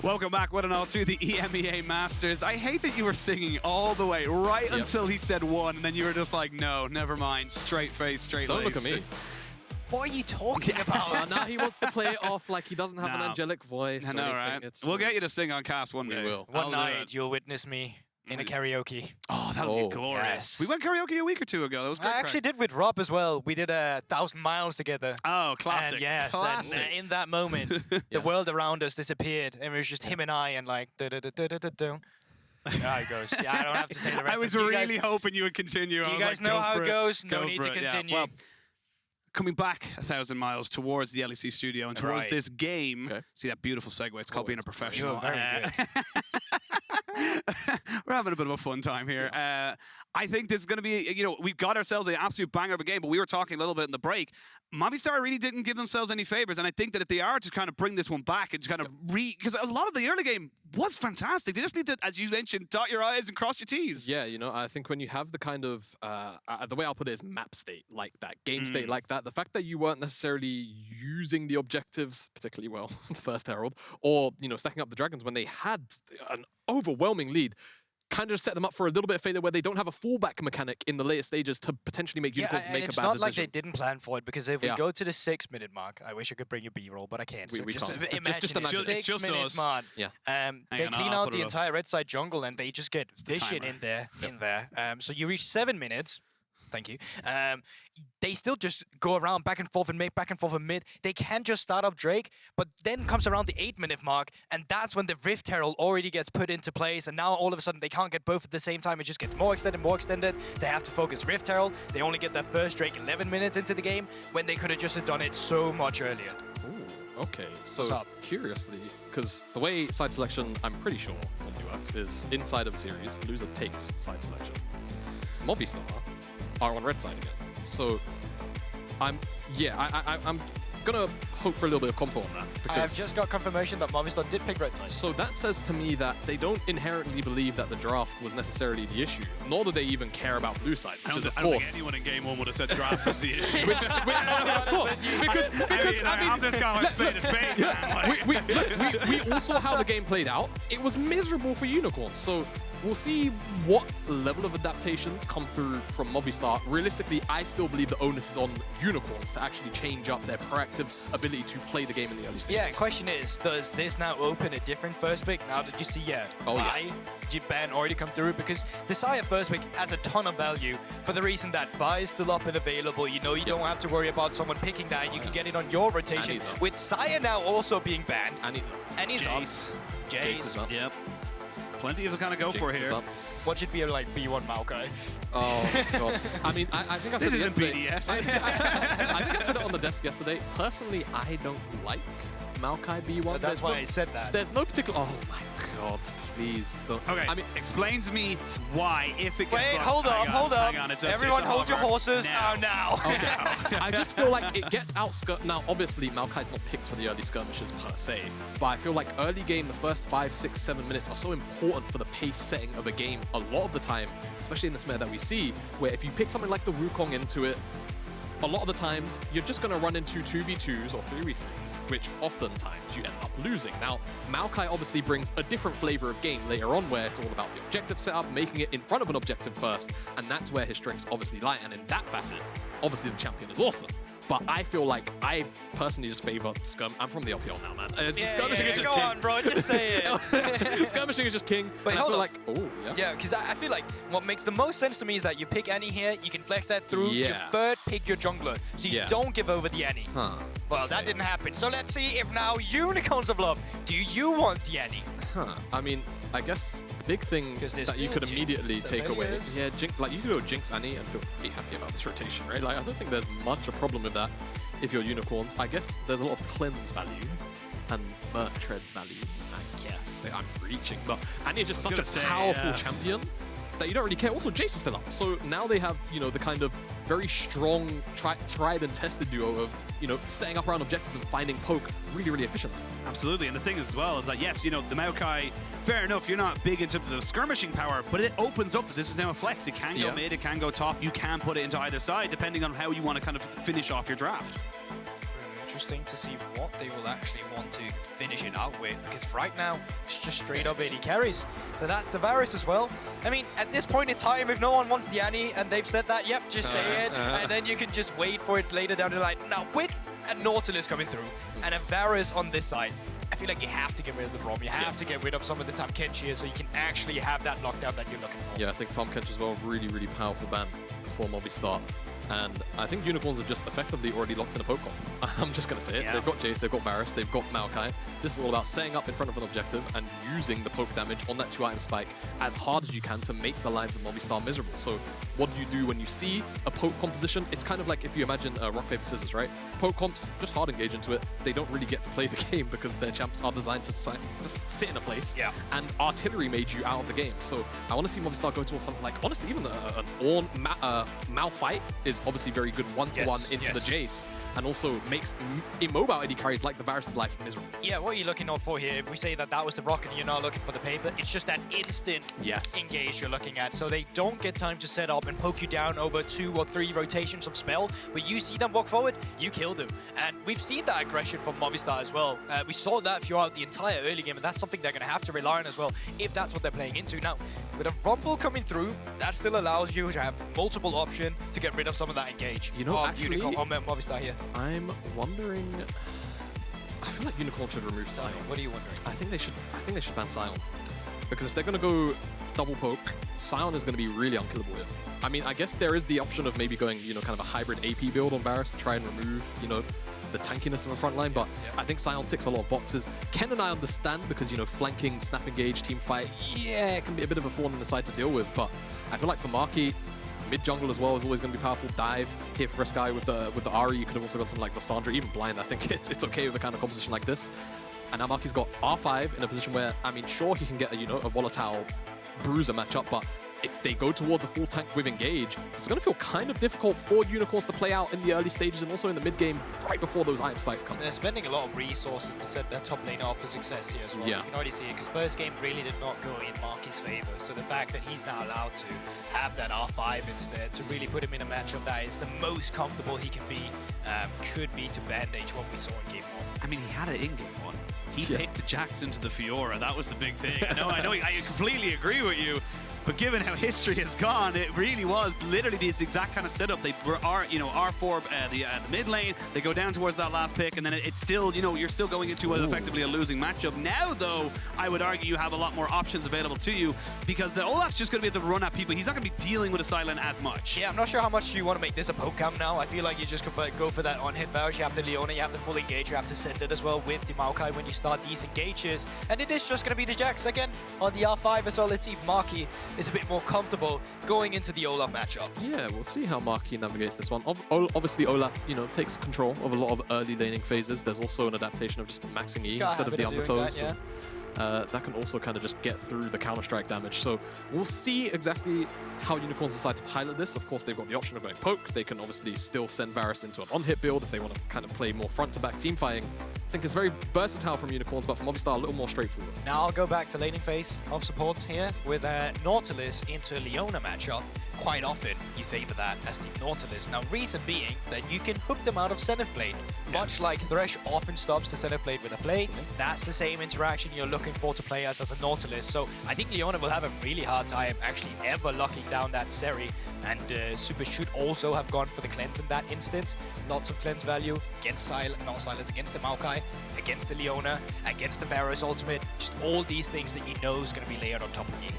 Welcome back, one and all, to the EMEA Masters. I hate that you were singing all the way right until he said one, and then you were just like, no, never mind. Straight face, straight Don't laced. look at me. What are you talking about? Now he wants to play it off like he doesn't have an angelic voice. I know, right? We'll get you to sing on cast one day. We will. One night, you'll witness me in a karaoke. Oh, that'll be glorious. Yes. We went karaoke a week or two ago. That was great. I actually did with Rob as well. We did 1,000 miles together. Oh, classic. And yes, classic. and in that moment, the world around us disappeared, and it was just him and I, and like, da-da-da-da-da-da. You know how it goes. Yeah, I don't have to say the rest. I was really hoping you would continue. You guys know how it goes. No need to continue. Yeah. Well, coming back 1,000 miles towards the LEC studio and towards this game. Okay. See that beautiful segue? It's called being a professional. You're very good. We're having a bit of a fun time here. I think this is going to be, you know, we've got ourselves an absolute banger of a game, but we were talking a little bit in the break. Movistar really didn't give themselves any favors, and I think that if they are to kind of bring this one back and just kind of because a lot of the early game was fantastic. They just need to, as you mentioned, dot your I's and cross your T's. Yeah, you know, I think when you have the kind of, the way I'll put it is map state like that, game state like that, the fact that you weren't necessarily using the objectives particularly well, the first Herald, or, you know, stacking up the dragons when they had an overwhelming lead, kind of set them up for a little bit of failure where they don't have a fallback mechanic in the later stages to potentially make unicorns make a bad decision. It's not like they didn't plan for it, because if we go to the 6-minute mark, I wish I could bring you B-roll, but I can't. So just imagine it's just 6 minutes mark. Yeah. They clean out the entire red side jungle, and they just get vision in there. So you reach 7 minutes. Thank you. They still just go around back and forth and mid, back and forth and mid. They can just start up Drake, but then comes around the 8-minute mark, and that's when the Rift Herald already gets put into place, and now all of a sudden they can't get both at the same time. It just gets more extended, more extended. They have to focus Rift Herald. They only get their first Drake 11 minutes into the game, when they could have just done it so much earlier. Ooh, okay. So curiously, because the way side selection, I'm pretty sure only works, is inside of a series, loser takes side selection. Movistar are on red side again. So I'm gonna hope for a little bit of comfort on that, because I've just got confirmation that Movistar did pick red side. So that says to me that they don't inherently believe that the draft was necessarily the issue, nor do they even care about blue side, which is of course. I don't think anyone in game one would have said draft was the issue. Of course, because I mean, I'm just going to spade a spade, man. We all saw how the game played out. It was miserable for unicorns. So we'll see what level of adaptations come through from Movistar. Realistically, I still believe the onus is on unicorns to actually change up their proactive ability to play the game in the early stages. Yeah, question is, does this now open a different first pick now that you see ban already come through? Because the Saya first pick has a ton of value for the reason that Vi is still up and available. You know, you don't have to worry about someone picking that. You can get it on your rotation. With Saya now also being banned. And he's up. And he's up. Jayce is up. Yep. Plenty to kind of go for here. What should be like B1 Maokai? Oh, God. I mean, I think I said it yesterday. BDS. I think I said it on the desk yesterday. Personally, I don't like Maokai B1. But that's why I said that. There's no particular... Oh, my God. Please don't. Okay, I mean, explain to me why, if it gets... Wait, hold up. Hang on. Everyone hold your horses now. Okay. I just feel like it gets outskirt. Now, obviously, Maokai's not picked for the early skirmishes per se, but I feel like early game, the first 5, 6, 7 minutes are so important for the pace setting of a game a lot of the time, especially in this meta that we see, where if you pick something like the Wukong into it, a lot of the times, you're just going to run into 2v2s or 3v3s, which oftentimes you end up losing. Now, Maokai obviously brings a different flavor of game later on, where it's all about the objective setup, making it in front of an objective first, and that's where his strengths obviously lie. And in that facet, obviously the champion is awesome. But I feel like I personally just favor Skirm. I'm from the LPL now, man. Skirmishing is just king. Go on, bro. Just say it. Skirmishing is just king. But hold on. Like, oh, yeah. Yeah, because I feel like what makes the most sense to me is that you pick Annie here, you can flex that through, your third pick your jungler, so you don't give over the Annie. Well, that didn't happen. So let's see if now Unicorns of Love, do you want the Annie? I mean, I guess the big thing that you could immediately take away, like you could go Jinx Annie and feel pretty happy about this rotation, right? Like I don't think there's much a problem with that if you're unicorns. I guess there's a lot of cleanse value and Merc Treads value, I guess. I'm reaching, but Annie is just such a powerful champion that you don't really care. Also, Jayce was still up, so now they have, you know, the kind of very strong, tried and tested duo of, you know, setting up around objectives and finding poke really, really efficiently. Absolutely, and the thing is as well is that, yes, you know, the Maokai, fair enough, you're not big into the skirmishing power, but it opens up that this is now a flex. It can go mid, it can go top, you can put it into either side, depending on how you want to kind of finish off your draft. interesting to see what they will actually want to finish it out with, because right now it's just straight up AD carries. So that's the Varus as well. I mean, at this point in time, if no one wants the Annie and they've said that, yep, just say it, and then you can just wait for it later down the line. Now, with a Nautilus coming through and a Varus on this side, I feel like you have to get rid of the Braum. You have to get rid of some of the Tom Kench here so you can actually have that lockdown that you're looking for. Yeah, I think Tom Kench as well, really, really powerful ban for Movistar. And I think Unicorns have just effectively already locked in a poke comp. I'm just going to say it. Yeah. They've got Jayce, they've got Varus, they've got Maokai. This is all about setting up in front of an objective and using the poke damage on that 2-item spike as hard as you can to make the lives of Movistar miserable. So what do you do when you see a poke composition? It's kind of like if you imagine rock, paper, scissors, right? Poke comps, just hard engage into it. They don't really get to play the game because their champs are designed to just sit in a place. Yeah. And artillery made you out of the game. So I want to see Movistar go towards something like, honestly, even an Ornn Mao fight is obviously very good one-to-one into the Jayce, and also makes immobile AD carries like the Varus' life miserable. Yeah, what are you looking out for here? If we say that that was the rock and you're not looking for the paper, it's just that instant engage you're looking at. So they don't get time to set up and poke you down over 2 or 3 rotations of spell, but you see them walk forward, you kill them. And we've seen that aggression from Movistar as well. We saw that throughout the entire early game, and that's something they're going to have to rely on as well, if that's what they're playing into. Now, with a Rumble coming through, that still allows you to have multiple options to get rid of some of that engage. You know, actually, Movistar here. I'm wondering. I feel like Unicorn should remove Sion. What are you wondering? I think they should ban Sion, because if they're gonna go double poke, Sion is gonna be really unkillable here. I mean, I guess there is the option of maybe going, you know, kind of a hybrid AP build on Varus to try and remove, you know, the tankiness of a front line, but I think Sion ticks a lot of boxes. Ken and I understand because, you know, flanking, snap engage, team fight, yeah, it can be a bit of a thorn in the side to deal with, but I feel like for Marky, mid jungle as well is always going to be powerful. Dive here for Fresskowy with the Ahri. You could have also got something like Lissandra, even blind. I think it's okay with a kind of composition like this. And now Marky's got R5 in a position where, I mean, sure, he can get a volatile bruiser matchup, but if they go towards a full tank with engage, it's going to feel kind of difficult for Unicorns to play out in the early stages and also in the mid game right before those item spikes come. They're spending a lot of resources to set their top lane up for success here as well. Yeah. You can already see it because first game really did not go in Marky's favor. So the fact that he's now allowed to have that R5 instead to really put him in a matchup that is the most comfortable he can be could be to bandage what we saw in game 1. I mean, he had it in game 1. He picked the Jax into the Fiora. That was the big thing. I know, I completely agree with you. But given how history has gone, it really was literally this exact kind of setup. They were R4 the mid lane. They go down towards that last pick, and then it's still, you know, you're still going into effectively a losing matchup. Now, though, I would argue you have a lot more options available to you because the Olaf's just going to be able to run at people. He's not going to be dealing with a silent as much. Yeah, I'm not sure how much you want to make this a poke camp now. I feel like you just go for that on-hit Varus. You have the Leona, you have the full engage, you have to send it as well with the Maokai when you start these engages. And it is just going to be the Jax again on the R5 as well. Let's see if Marky is a bit more comfortable going into the Olaf matchup. Yeah, we'll see how Marky navigates this one. Obviously, Olaf, you know, takes control of a lot of early laning phases. There's also an adaptation of just maxing E instead of the undertows. That can also kind of just get through the Counter-Strike damage. So we'll see exactly how Unicorns decide to pilot this. Of course, they've got the option of going poke. They can obviously still send Varus into an on-hit build if they want to kind of play more front-to-back team fighting. I think it's very versatile from Unicorns, but from Movistar, a little more straightforward. Now I'll go back to laning phase of supports here with Nautilus into Leona matchup. Quite often, you favor that as Team Nautilus. Now, reason being that you can hook them out of Zenith Blade. Much like Thresh often stops the Zenith Blade with a Flay, that's the same interaction you're looking for to play as a Nautilus. So I think Leona will have a really hard time actually ever locking down that Zeri. And Supa should also have gone for the cleanse in that instance. Lots of cleanse value against Silas, against the Maokai, against the Leona, against the Varus ultimate. Just all these things that you know is going to be layered on top of you.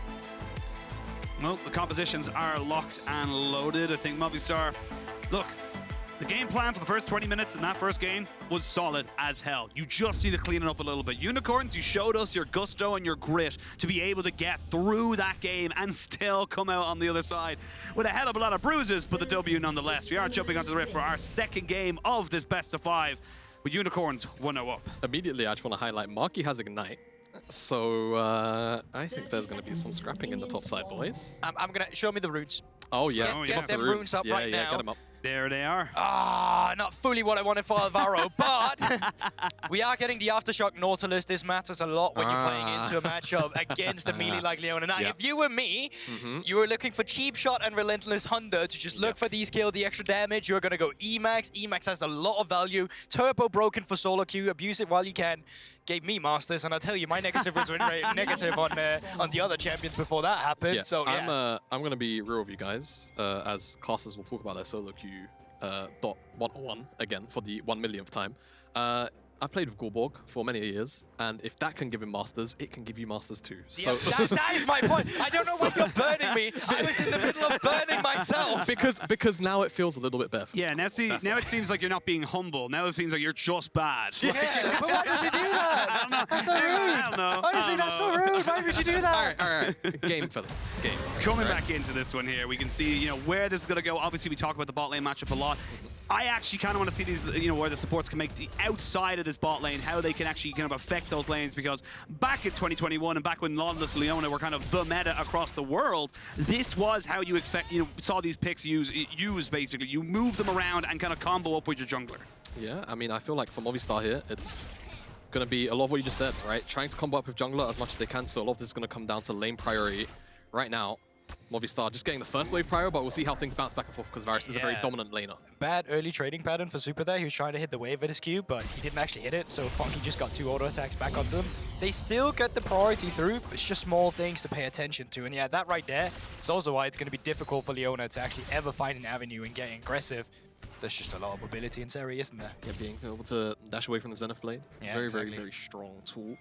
Well, the compositions are locked and loaded. I think Movistar, look, the game plan for the first 20 minutes in that first game was solid as hell. You just need to clean it up a little bit. Unicorns, you showed us your gusto and your grit to be able to get through that game and still come out on the other side with a hell of a lot of bruises, but the W nonetheless. We are jumping onto the rift for our second game of this best of 5 with Unicorns 1-0 up. Immediately, I just want to highlight Marky has Ignite. So I think there's going to be some scrapping in the top side, boys. I'm going to show me the roots. Oh, yeah. Get them runes up right now. Get them up. There they are. Ah, not fully what I wanted for Alvaro, but we are getting the Aftershock Nautilus. This matters a lot when you're playing into a matchup against a melee like Leona. Now, if you were me, you were looking for cheap shot and relentless hunter to just look for these kills, the extra damage. You're going to go Emax. Emax has a lot of value. Turbo broken for solo queue. Abuse it while you can. Gave me Masters, and I'll tell you, my negative was negative on the other champions before that happened. Yeah, so I'm gonna be real with you guys, as casters will talk about their solo queue dot 101 again for the 1 millionth time. I played with Gorborg for many years, and if that can give him Masters, it can give you Masters too. So that is my point. I don't know why you're burning me. I was in the middle of burning myself. because now it feels a little bit better. Yeah, now it seems like you're not being humble. Now it seems like you're just bad. Yeah, but why would you do that? I don't know. That's so rude. I don't know. Honestly, that's so rude. Why would you do that? All right. Game, fellas. Game. Coming back into this one here, we can see, where this is going to go. Obviously, we talk about the bot lane matchup a lot. I actually kind of want to see these, where the supports can make the outside of this bot lane, how they can actually kind of affect those lanes, because back in 2021 and back when Nautilus Leona were kind of the meta across the world, this was how you saw these picks used basically. You move them around and kind of combo up with your jungler. Yeah, I mean, I feel like for Movistar here, it's going to be a lot of what you just said, right? Trying to combo up with jungler as much as they can, so a lot of this is going to come down to lane priority. Right now, Movistar just getting the first wave prior, but we'll see how things bounce back and forth because Varus is a very dominant laner. Bad early trading pattern for Supa there. He was trying to hit the wave at his Q, but he didn't actually hit it, so Funky just got 2 auto attacks back on them. They still get the priority through, but it's just small things to pay attention to. And yeah, that right there is also why it's going to be difficult for Leona to actually ever find an avenue and get aggressive. There's just a lot of mobility in Zeri, isn't there? Yeah, being able to dash away from the Zenith Blade. Yeah, very, very strong tool.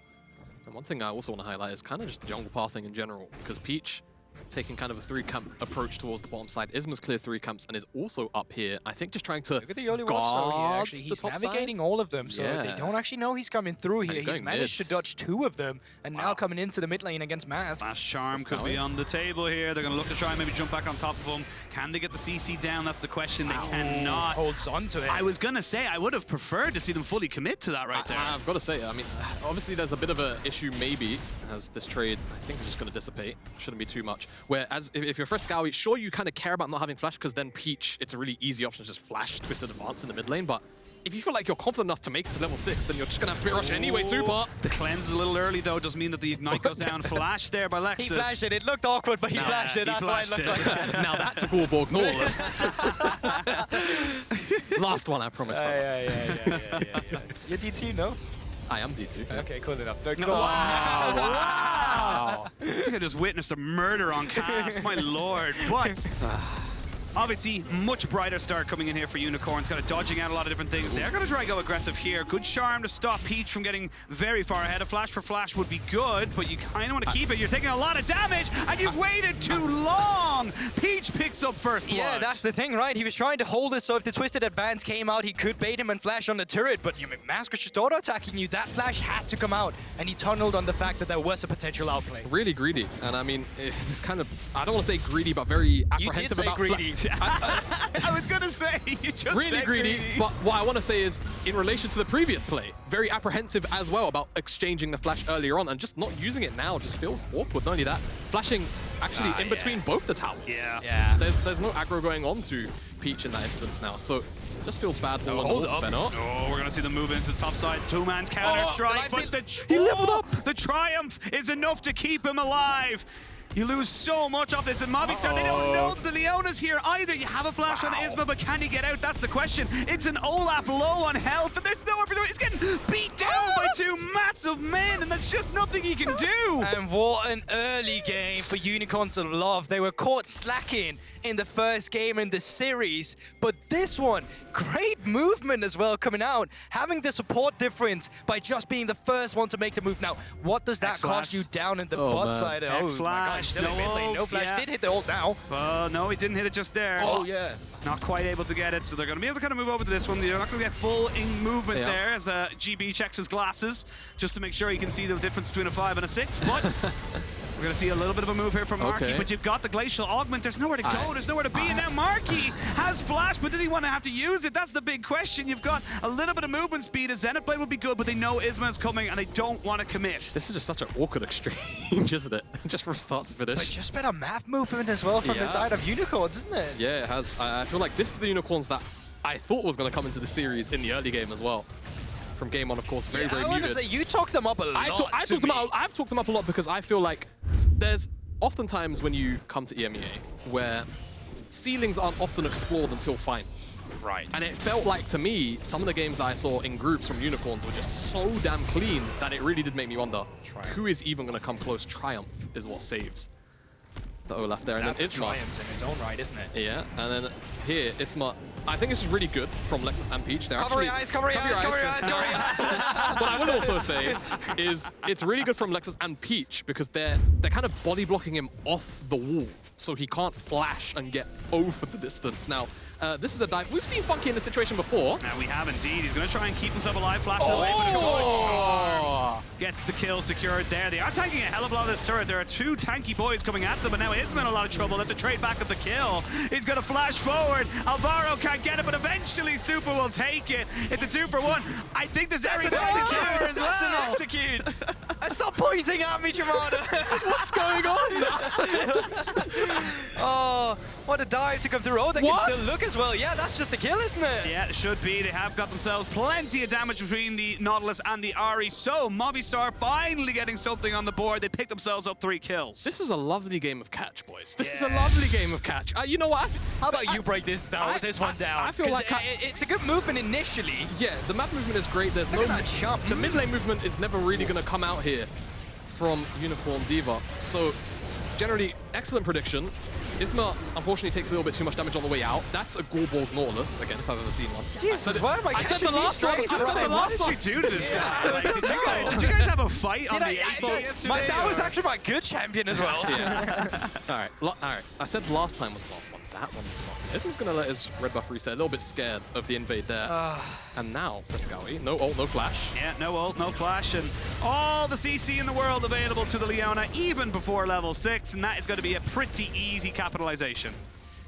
And one thing I also want to highlight is kind of just the jungle pathing in general, because Peach taking kind of a 3-camp approach towards the bottom side. Isma's clear 3 camps and is also up here. I think just trying to look at the early guard actually, he's the top navigating side. all of them, so they don't actually know he's coming through here. He's managed to dodge 2 of them, and now coming into the mid lane against Mask. Flash Charm could be on the table here. They're going to look to try and maybe jump back on top of him. Can they get the CC down? That's the question. They cannot. Holds on to it. I was going to say, I would have preferred to see them fully commit to that right there. I've got to say, I mean, obviously there's a bit of an issue maybe, as this trade, I think, is just going to dissipate. Shouldn't be too much. Whereas if you're Fresskowy, sure, you kind of care about not having flash, because then Peach, it's a really easy option to just flash, twisted advance in the mid lane, but if you feel like you're confident enough to make it to level 6, then you're just going to have Spirit Rush anyway, Supa. The cleanse is a little early, though. Does mean that the Ignite goes down. Flash there by Lekcyc. He flashed it. It looked awkward, but he flashed it. That's why it looked like that. Now that's a Gorborg Nautilus. Last one, I promise. Yeah. You're D2, no? I am D2. Okay, cool enough. Wow! I think I just witnessed a murder on cast, my lord. But obviously, much brighter start coming in here for Unicorns, kind of dodging out a lot of different things. They're going to try and go aggressive here. Good charm to stop Peach from getting very far ahead. A flash for flash would be good, but you kind of want to keep it. You're taking a lot of damage, and you've waited too long. Peach picks up first blood. Yeah, that's the thing, right? He was trying to hold it, so if the Twisted Advance came out, he could bait him and flash on the turret, but Mask was just auto-attacking you. That flash had to come out, and he tunneled on the fact that there was a potential outplay. Really greedy, and I mean, it's kind of, I don't want to say greedy, but very apprehensive about greedy. I was going to say, you just really said greedy, but what I want to say is, in relation to the previous play, very apprehensive as well about exchanging the flash earlier on, and just not using it now just feels awkward. Not only that, flashing actually in between both the towers. Yeah. There's no aggro going on to Peach in that instance now, so it just feels bad. Hold up. Venour. Oh, we're going to see them move into the top side. 2-man's counter-strike, but he leveled up! The triumph is enough to keep him alive. You lose so much off this, and Movistar, they don't know that the Leona's here either. You have a flash on Isma, but can he get out? That's the question. It's an Olaf low on health, and there's nowhere for him. He's getting beat down by 2 massive men, and that's just nothing he can do. And what an early game for Unicorns of Love. They were caught slacking in the first game in the series, but this one, great movement as well coming out, having the support difference by just being the first one to make the move. Now, what does that cost you down in the bot side? Oh my gosh, still in mid lane. No flash, did hit the ult now. No, he didn't hit it just there. Oh yeah. Not quite able to get it, so they're going to be able to kind of move over to this one. They're not going to get full in movement there as GB checks his glasses just to make sure he can see the difference between a 5 and a 6, but We're going to see a little bit of a move here from Marky, but you've got the Glacial Augment. There's nowhere to go. There's nowhere to be. And now Marky has Flash, but does he want to have to use it? That's the big question. You've got a little bit of movement speed. A Zenith Blade would be good, but they know Isma is coming, and they don't want to commit. This is just such an awkward exchange, isn't it? Just from start to finish. But just better map movement as well from the side of Unicorns, isn't it? Yeah, it has. I feel like this is the Unicorns that I thought was going to come into the series in the early game as well. From game one, of course, very muted. Say, you talked them up a lot. I've talked them up a lot because I feel like there's oftentimes when you come to EMEA where ceilings aren't often explored until finals. Right. And it felt like, to me, some of the games that I saw in groups from Unicorns were just so damn clean that it really did make me wonder, who is even going to come close? Triumph is what saves the Olaf there. And then Isma. Triumphs in its own right, isn't it? Yeah, and then here, Isma. I think this is really good from Lekcyc and Peach. They're cover your eyes. What I would also say is it's really good from Lekcyc and Peach because they're kind of body blocking him off the wall, so he can't flash and get over the distance. Now, this is a dive. We've seen Funky in this situation before. Now we have indeed. He's going to try and keep himself alive. Flash away, but good charm. Gets the kill secured there. They are tanking a hell of a lot of this turret. There are two tanky boys coming at them, but now Isma in a lot of trouble. That's a trade back of the kill. He's going to flash forward. Alvaro can't get it, but eventually Supa will take it. It's a 2-for-1. I think the Zeri got secure as well. That's an execute. Stop pointing at me, Jamada. What's going on? Oh, what a dive to come through. Oh, they can still look as well. Yeah, that's just a kill, isn't it? Yeah, it should be. They have got themselves plenty of damage between the Nautilus and the Ahri. So, Movistar finally getting something on the board. They pick themselves up 3 kills. This is a lovely game of catch, boys. This is a lovely game of catch. You know what? How about you break this down? This one down. I feel like it's a good movement initially. Yeah, the map movement is great. There's Look at that jump. The mid lane movement is never really going to come out here from Unicorns either. So, generally, excellent prediction. Isma, unfortunately, takes a little bit too much damage on the way out. That's a Gorbald Nautilus, again, if I've ever seen one. Jesus, why am I said the last one. What did you do to this guy? Like, did you guys have a fight on the yesterday? That was actually my good champion as well. Yeah. All right. I said last time was the last one. That one was the last one. Isma's going to let his red buff reset. A little bit scared of the invade there. And now, Fresskowy, no ult, no flash. Yeah, no ult, no flash, and all the CC in the world available to the Leona, even before level 6, and that is going to be a pretty easy capitalization.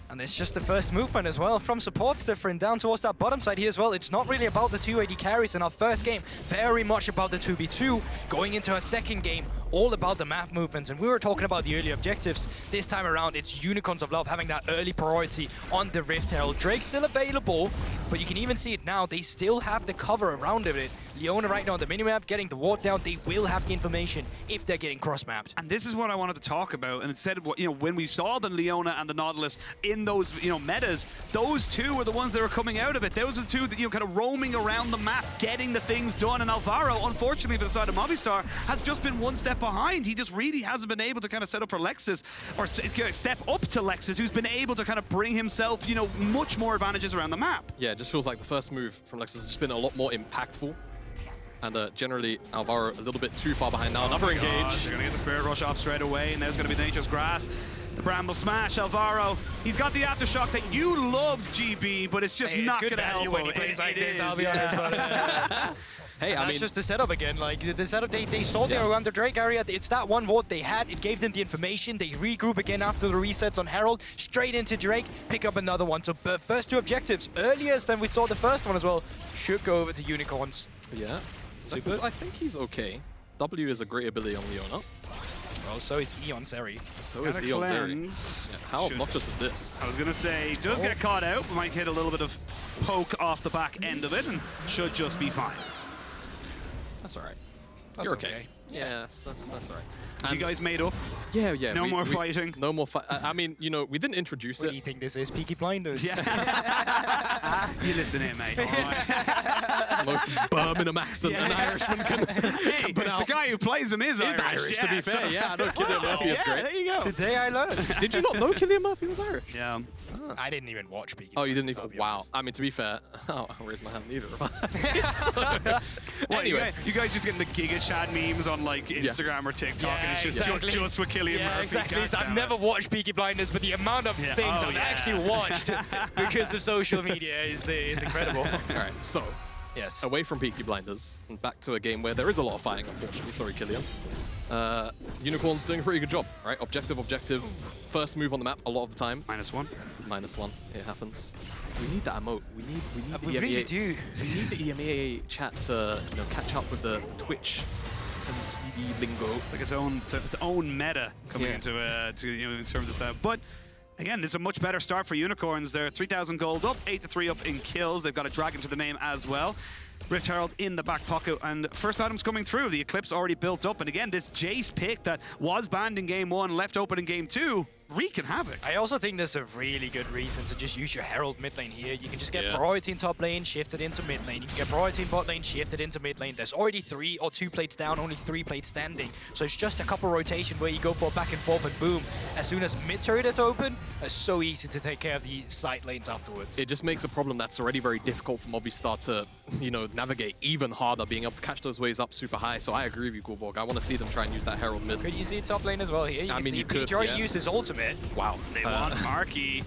And it's just the first movement as well from supports different down towards that bottom side here as well. It's not really about the 2 AD carries in our first game, very much about the 2v2. Going into our second game, all about the map movements. And we were talking about the early objectives. This time around, it's Unicorns of Love having that early priority on the Rift Herald. Drake's still available, but you can even see it now. They still have the cover around it. Leona right now on the minimap getting the ward down. They will have the information if they're getting cross-mapped. And this is what I wanted to talk about. And instead of, when we saw the Leona and the Nautilus in those, metas, those two were the ones that were coming out of it. Those are the two that, kind of roaming around the map, getting the things done. And Alvaro, unfortunately for the side of Movistar, has just been one step behind. He just really hasn't been able to kind of set up for Lekcyc, or step up to Lekcyc, who's been able to kind of bring himself, much more advantages around the map. Yeah, it just feels like the first move from Lekcyc has just been a lot more impactful. And generally, Alvaro a little bit too far behind now. Another engage. They're going to get the Spirit Rush off straight away, and there's going to be Nature's Grasp. The Bramble Smash, Alvaro. He's got the Aftershock that you love, GB, but it's just not going to help him. When he plays like this, I'll be honest. Hey, I mean, that's just the setup again. Like the setup, they saw they were around the Drake area. It's that one ward they had. It gave them the information. They regroup again after the resets on Herald, straight into Drake, pick up another one. So first 2 objectives, earliest than we saw the first one as well, should go over to Unicorns. Yeah. I think he's okay. W is a great ability on Leona. Well, so is Eon Zeri. So is Eon Zeri. Yeah, how obnoxious is this? I was going to say, does get caught out. We might hit a little bit of poke off the back end of it and should just be fine. That's all right. You're okay. Yeah, that's all right. And you guys made up? Yeah. No more fighting? No more fight. I mean, we didn't introduce it. What do you think this is? Peaky Blinders? Yeah. You listen here, mate. All right. Most Birmingham accent an Irishman can put out. The guy who plays him is Irish, to be fair. Yeah, I know Cillian Murphy is great. There you go. Today I learned. Did you not know Cillian Murphy was Irish? Yeah. I didn't even watch Peaky. Oh, you didn't even? Wow. Honest. I mean, to be fair, I'll raise my hand. Neither of us. Anyway, you guys just getting the Giga Chad memes on like Instagram or TikTok, and it's just just with Cillian Murphy. Exactly. I've never watched Peaky Blinders, but the amount of things I've actually watched because of social media is incredible. All right, so away from Peaky Blinders and back to a game where there is a lot of fighting. Unfortunately, sorry, Cillian. Unicorn's doing a pretty good job, right? Objective, objective. First move on the map a lot of the time. -1. -1. It happens. We need that emote. We need We the really EMEA. do. We need the EMEA chat to catch up with the Twitch TV lingo. Like its own meta coming into in terms of stuff. But again, this is a much better start for Unicorns. They're 3,000 gold up, 8-3 up in kills. They've got a dragon to the name as well. Rift Herald in the back pocket, and first items coming through. The Eclipse already built up, and again, this Jayce pick that was banned in game 1, left open in game 2, wreaking havoc. I also think there's a really good reason to just use your Herald mid lane here. You can just get priority in top lane, shift it into mid lane. You can get priority in bot lane, shift it into mid lane. There's already 3 or 2 plates down, only 3 plates standing. So it's just a couple rotation where you go for back and forth and boom. As soon as mid turret is open, it's so easy to take care of the side lanes afterwards. It just makes a problem that's already very difficult for Movistar to, navigate even harder, being able to catch those waves up super high. So I agree with you, Gulborg. I want to see them try and use that Herald mid. Could you see top lane as well here? I mean, you could. He already used his ultimate. Wow. They want Marky.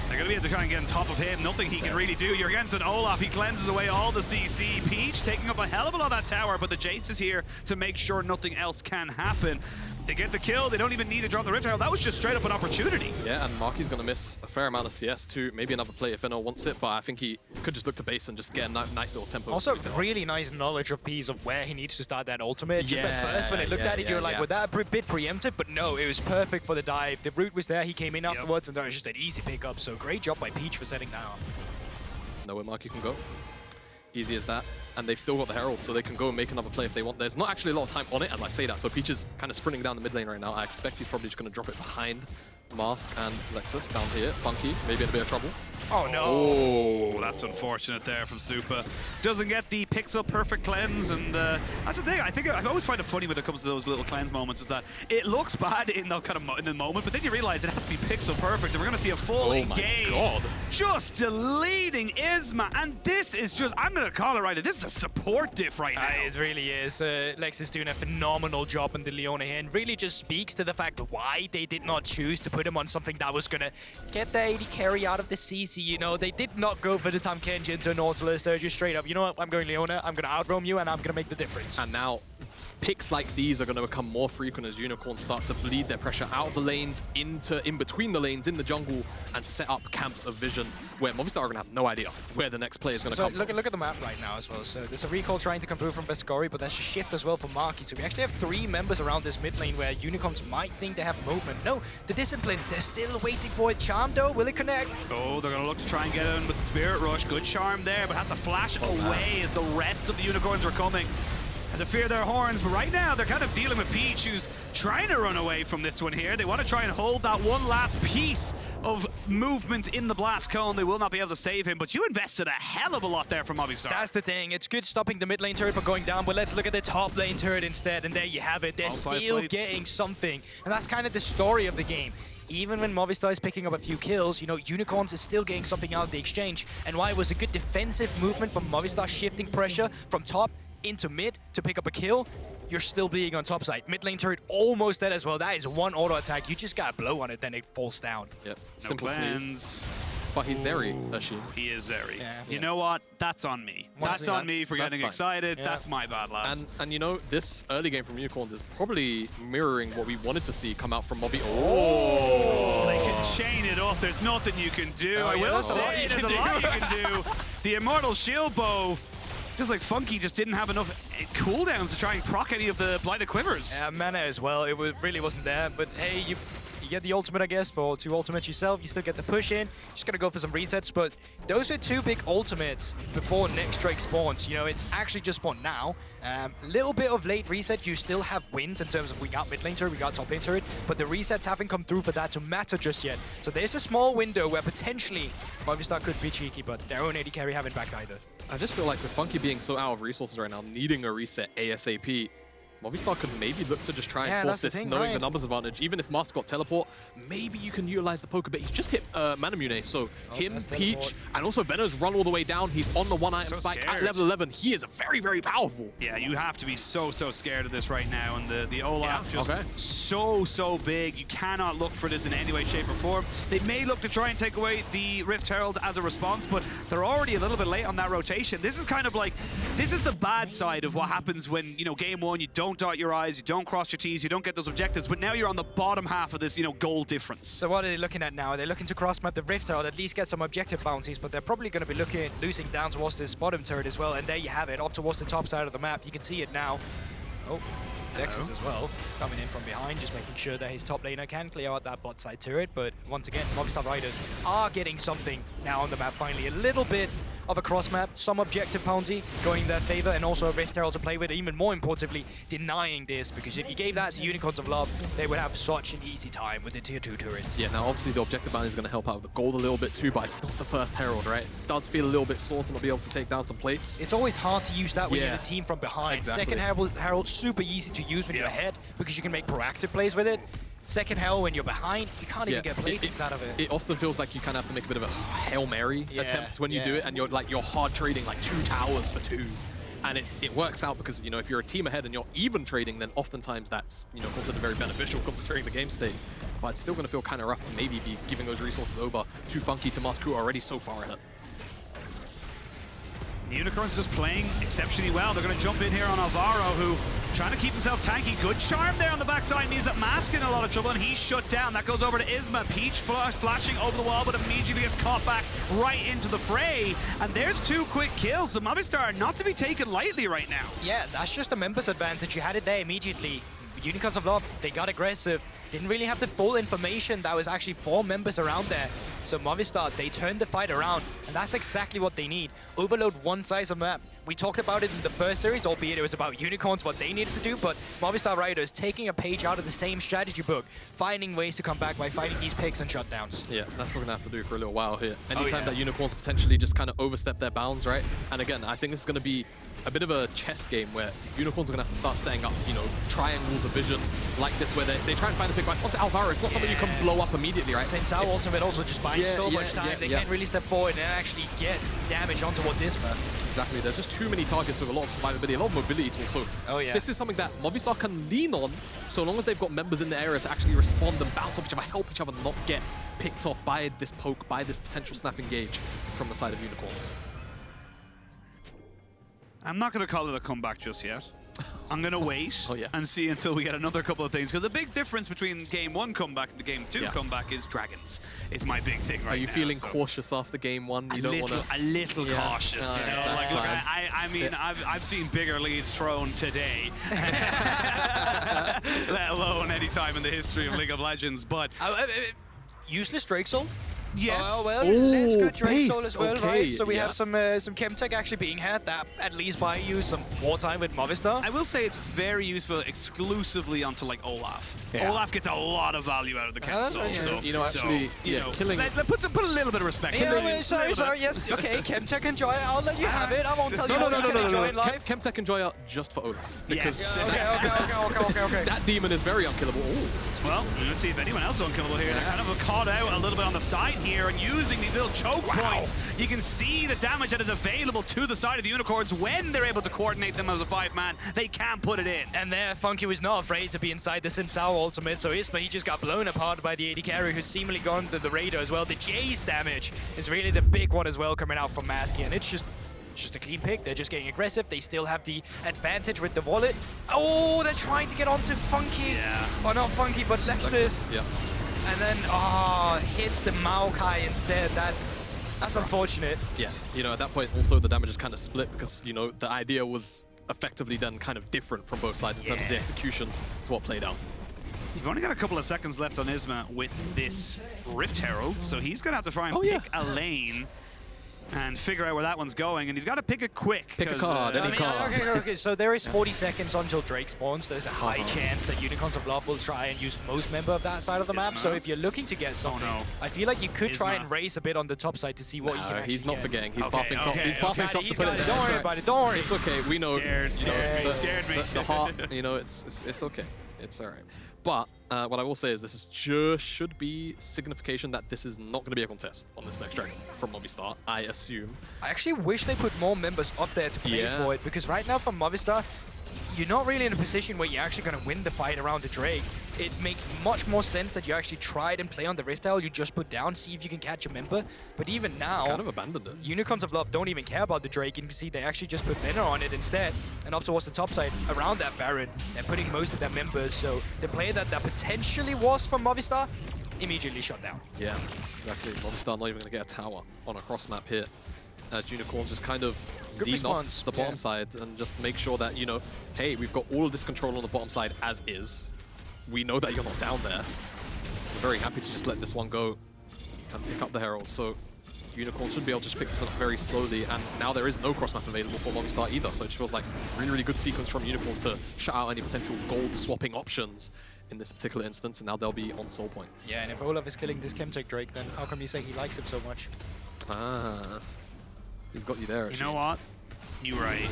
They're going to be able to try and get on top of him. Nothing he can really do. You're against an Olaf. He cleanses away all the CC. Peach taking up a hell of a lot of that tower, but the Jayce is here to make sure nothing else can happen. They get the kill. They don't even need to drop the Rift Herald. That was just straight up an opportunity. Yeah, and Marky's going to miss a fair amount of CS too. Maybe another play if Venour wants it, but I think he could just look to base and just get a nice little tempo. Also, really nice knowledge of P's of where he needs to start that ultimate. Just at first, when I looked at it, you were like, was that a bit preemptive? But no, it was perfect for the dive. The route was there. He came in afterwards, and that was just an easy pickup. So great job by Peach for setting that up. Know where Marky can go. Easy as that. And they've still got the Herald, so they can go and make another play if they want. There's not actually a lot of time on it, as I say that, so Peach is kind of sprinting down the mid lane right now. I expect he's probably just going to drop it behind Mask and Lexus down here. Funky, maybe in a bit of trouble. Oh, no. Oh, that's unfortunate there from Supa. Doesn't get the pixel perfect cleanse, and that's the thing. I always find it funny when it comes to those little cleanse moments is that it looks bad in the in the moment, but then you realize it has to be pixel perfect, and we're going to see a full engage. God. Just deleting Isma, and this is just, I'm going to call it right now, this is a support diff right now. It really is. Lex is doing a phenomenal job in the Leona here, and really just speaks to the fact of why they did not choose to put him on something that was going to get the AD carry out of the CC. They did not go for the Tam Kenji into Nautilus. They're just straight up, you know what, I'm going Leona, I'm going to outroam you, and I'm going to make the difference. And now, picks like these are going to become more frequent as Unicorns start to bleed their pressure out of the lanes, in between the lanes, in the jungle, and set up camps of vision where Movistar are going to have no idea where the next player is going to come from. Look at the map right now as well. So there's a recall trying to come through from Fresskowy, but there's a shift as well for Marky. So we actually have 3 members around this mid lane where Unicorns might think they have movement. No, the Discipline, they're still waiting for it. Charm though, will it connect? Oh, they're going to look to try and get in with the Spirit Rush. Good charm there, but has to flash away as the rest of the Unicorns are coming. And to fear their horns, but right now they're kind of dealing with Peach, who's trying to run away from this one here. They want to try and hold that one last piece of movement in the blast cone. They will not be able to save him, but you invested a hell of a lot there from Movistar. That's the thing. It's good stopping the mid lane turret from going down, but let's look at the top lane turret instead, and there you have it. They're still getting something, and that's kind of the story of the game. Even when Movistar is picking up a few kills, Unicorns is still getting something out of the exchange. And why it was a good defensive movement from Movistar, shifting pressure from top into mid to pick up a kill, you're still being on top side. Mid lane turret almost dead as well. That is one auto attack. You just got a blow on it, then it falls down. Yep. No Simple cleanse. sneeze. But he's Zeri, Ashin. He is Zeri. Yeah. You know what? That's on me. That's on me for getting excited. Yeah. That's my bad, lads. And this early game from Unicorns is probably mirroring what we wanted to see come out from Mobi. They can chain it up. There's nothing you can do. I will say there's a lot you can do. The Immortal Shield Bow, feels like Funky just didn't have enough cooldowns to try and proc any of the Blighted Quivers. Yeah, mana as well. It really wasn't there. But hey, you get the ultimate, I guess, for 2 ultimates yourself. You still get the push in. Just gonna go for some resets. But those were 2 big ultimates before next Drake spawns. It's actually just spawned now. Little bit of late reset. You still have wins in terms of we got mid lane turret, we got top lane turret, but the resets haven't come through for that to matter just yet. So there's a small window where potentially Movistar could be cheeky, but their own AD carry haven't backed either. I just feel like with Funky being so out of resources right now, needing a reset ASAP, Movistar could maybe look to just try and force this, knowing the numbers advantage. Even if Mask got teleport, maybe you can utilize the poke bit. He's just hit Manamune, so him, Peach, and also Venour's run all the way down. He's on the 1-item spike at level 11. He is very, very powerful. Yeah, you have to be so scared of this right now. And the Olaf just so big. You cannot look for this in any way, shape, or form. They may look to try and take away the Rift Herald as a response, but they're already a little bit late on that rotation. This is kind of like, this is the bad side of what happens when, game 1, you don't don't dot your I's, you don't cross your T's, you don't get those objectives, but now you're on the bottom half of this, you know, goal difference. So what are they looking at now? They're looking to cross-map the Rift Herald, at least get some objective bounties, but they're probably going to be losing down towards this bottom turret as well, and there you have it, up towards the top side of the map. You can see it now. Oh, Nexus as well, coming in from behind, just making sure that his top laner can clear out that bot side turret, but once again, Movistar Riders are getting something now on the map finally, a little bit of a cross map, some objective bounty going in their favor, and also a Rift Herald to play with, even more importantly, denying this, because if you gave that to Unicorns of Love, they would have such an easy time with the tier 2 turrets. Yeah, now obviously the objective bounty is going to help out with the gold a little bit too, but it's not the first Herald, right? It does feel a little bit sore to not be able to take down some plates. It's always hard to use that when you're the team from behind. Exactly. Second Herald, super easy to use when you're ahead, because you can make proactive plays with it. Second Herald, when you're behind, you can't even get platings out of it. It often feels like you kind of have to make a bit of a Hail Mary attempt when you do it, and you're hard trading like 2 towers for 2. And it works out because, you know, if you're a team ahead and you're even trading, then oftentimes that's, you know, considered very beneficial considering the game state. But it's still going to feel kind of rough to maybe be giving those resources over to Funky, to Musk, who are already so far ahead. The Unicorns just playing exceptionally well. They're going to jump in here on Alvaro, who trying to keep himself tanky. Good charm there on the backside means that Mask in a lot of trouble, and he's shut down. That goes over to Isma. Peach flashing over the wall, but immediately gets caught back right into the fray. And there's 2 quick kills. So Movistar not to be taken lightly right now. Yeah, that's just a members advantage. You had it there immediately. Unicorns of Love, they got aggressive. Didn't really have the full information that was actually 4 members around there. So Movistar, they turned the fight around, and that's exactly what they need. Overload one size of map. We talked about it in the first series, albeit it was about Unicorns, what they needed to do, but Movistar Riders taking a page out of the same strategy book, finding ways to come back by fighting these picks and shutdowns. Yeah, that's what we're going to have to do for a little while here. Anytime that Unicorns potentially just kind of overstep their bounds, right? And again, I think it's going to be a bit of a chess game where Unicorns are going to have to start setting up, you know, triangles of vision like this, where they try and find the pick. But it's onto Alvaro. It's not something you can blow up immediately, right? Since our ultimate also just buys so much time, they can't really step forward and actually get damage on towards Isma. Exactly. There's just too many targets with a lot of survivability, a lot of mobility tools. So this is something that Movistar can lean on, so long as they've got members in the area to actually respond and bounce off each other, help each other not get picked off by this poke, by this potential snap engage from the side of Unicorns. I'm not going to call it a comeback just yet. I'm going to wait and see until we get another couple of things. Because the big difference between Game 1 comeback and the Game 2 comeback is Dragons. It's my big thing right now. Are you feeling cautious after Game 1? You don't want to... A little cautious, you know? Like, look, I mean, I've seen bigger leads thrown today. Let alone any time in the history of League of Legends. But... useless Drake Soul? Yes. Oh, well, let's go Drake Soul as well, right? So we have some Chemtech actually being had that at least buy you some more time with Movistar. I will say it's very useful exclusively onto like Olaf. Olaf gets a lot of value out of the Chem Soul. So, you know, actually, killing... Put a little bit of respect. Sorry, yes, okay, Chemtech and Joya, I'll let you have it. I won't tell you how you can enjoy it live. Chemtech and Joya just for Olaf. Because okay. that demon is very unkillable. Well, let's see if anyone else is unkillable here. They're kind of caught out a little bit on the side here and using these little choke points. You can see the damage that is available to the side of the Unicorns when they're able to coordinate them as a 5-man. They can put it in. And there, Funky was not afraid to be inside the Sin Sour ultimate, so Isma, he just got blown apart by the AD carry, who's seemingly gone to the radar as well. The Jayce damage is really the big one as well coming out from Masky, and it's just a clean pick. They're just getting aggressive. They still have the advantage with the wallet. Oh, they're trying to get onto Funky. Oh, not Funky, but Lexus. And then, hits the Maokai instead. That's unfortunate. Yeah, you know, at that point, also the damage is kind of split because, you know, the idea was effectively then kind of different from both sides in terms of the execution to what played out. You've only got a couple of seconds left on Isma with this Rift Herald, so he's going to have to try and pick a lane and figure out where that one's going, and he's got to pick it quick. Pick a card, any card. Okay, so there is 40 seconds until Drake spawns. There's a high chance that Unicorns of Love will try and use most member of that side of the map, so if you're looking to get something, I feel like you could try and race a bit on the top side to see what you can actually he's not get. forgetting. He's buffing top. He's buffing top to put it there. Don't worry about it, don't worry. It's okay, we know. Scared me. The heart, you know, it's okay. It's all right. But what I will say is this is just should be signification that this is not going to be a contest on this next dragon from Movistar, I assume. I actually wish they put more members up there to play for it, because right now for Movistar, you're not really in a position where you're actually going to win the fight around the Drake. it makes much more sense that you actually tried and play on the Rift Tile. You just put down, see if you can catch a member. But even now, kind of abandoned it. Unicorns of Love don't even care about the Drake. You can see they actually just put Venour on it instead, and up towards the top side around that Baron, and putting most of their members. So the play that potentially was from Movistar immediately shut down. Yeah, exactly. Movistar not even going to get a tower on a cross map here, as Unicorns just kind of lean off the bottom side and just make sure that, you know, hey, we've got all of this control on the bottom side as is. We know that you're not down there. We're very happy to just let this one go and pick up the Herald. So Unicorns should be able to just pick this one up very slowly, and now there is no cross map available for Movistar either, so it feels like a really, really good sequence from Unicorns to shut out any potential gold swapping options in this particular instance, and now they'll be on soul point. Yeah, and if Olaf is killing this Chemtech Drake, then how come you say he likes it so much? Ah, he's got you there, actually. You know what? You're right.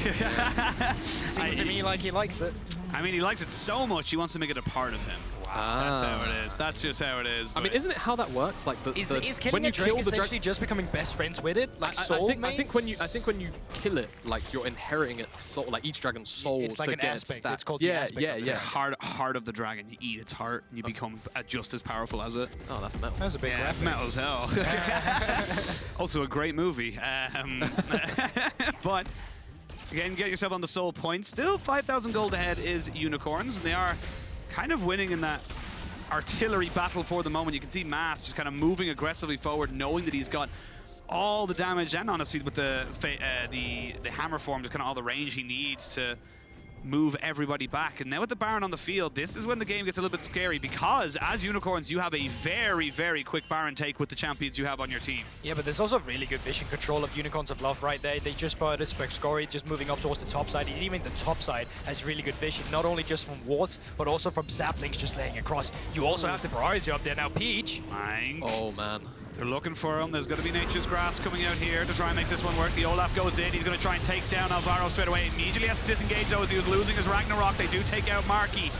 Yeah. Seems to me like he likes it. I mean, he likes it so much, he wants to make it a part of him. That's how it is. That's just how it is. I mean, isn't it how that works? Like, is killing a Drake essentially just becoming best friends with it? Like soulmates? I think when you kill it, like you're inheriting its soul, like each dragon's soul it's like to an get aspect. its stats. It's called the aspect. Yeah. Heart of the dragon. You eat its heart, and you become just as powerful as it. Oh, that's metal. That was a big That's metal as hell. Also a great movie. But again, get yourself on the soul point. Still 5,000 gold ahead is Unicorns, and they are kind of winning in that artillery battle for the moment. You can see Mass just kind of moving aggressively forward, knowing that he's got all the damage and honestly with the hammer form, just kind of all the range he needs to move everybody back. And now with the Baron on the field, this is when the game gets a little bit scary, because as Unicorns, you have a very, very quick Baron take with the champions you have on your team. Yeah, but there's also really good vision control of Unicorns of Love right there. They just spotted Fresskowy just moving up towards the top side. And even the top side has really good vision, not only just from wards, but also from saplings just laying across. You also have the priority up there now, Peach. Oh, man. They're looking for him. There's going to be Nature's Grass coming out here to try and make this one work. The Olaf goes in. He's going to try and take down Alvaro straight away. Immediately has to disengage, though, as he was losing his Ragnarok. They do take out Marky.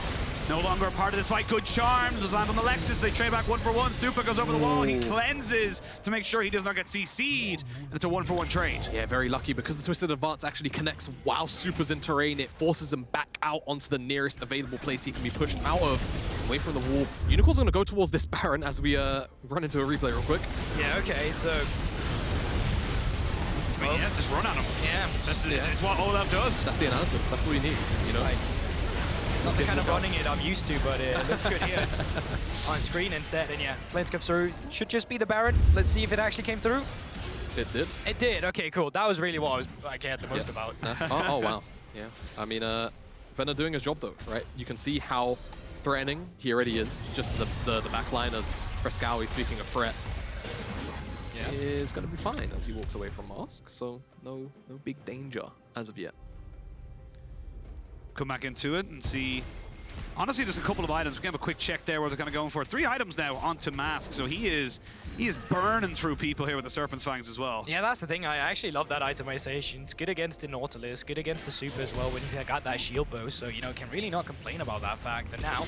No longer a part of this fight. Good charms. Does land on the Lekcyc. They trade back 1-for-1. Supa goes over the wall. He cleanses to make sure he does not get CC'd. And it's a 1-for-1 trade. Yeah, very lucky, because the Twisted Advance actually connects while Supa's in terrain. It forces him back out onto the nearest available place he can be pushed out of, away from the wall. Unicorn's going to go towards this Baron as we run into a replay real quick. Yeah, okay, so... I mean, yeah, just run at him. Yeah. That's what Olaf does. That's the analysis. That's what you need, you know? Not the kind of running it I'm used to, but it looks good here. On screen instead, and yeah, Planes comes through. Should just be the Baron. Let's see if it actually came through. It did. It did. Okay, cool. That was really what I cared the most about. Oh, wow. Yeah. I mean, Venour doing his job, though, right? You can see how threatening he already is. Just the backline as Fresskowy, speaking of threat, is going to be fine as he walks away from Mask. So no big danger as of yet. Come back into it and see. Honestly, just a couple of items. We can have a quick check there where they're kind of going for 3 items now onto Mask. So he is burning through people here with the Serpent's Fangs as well. Yeah, that's the thing. I actually love that itemization. It's good against the Nautilus, good against the Supa as well when he's got that shield bow. So, you know, can really not complain about that fact. And now,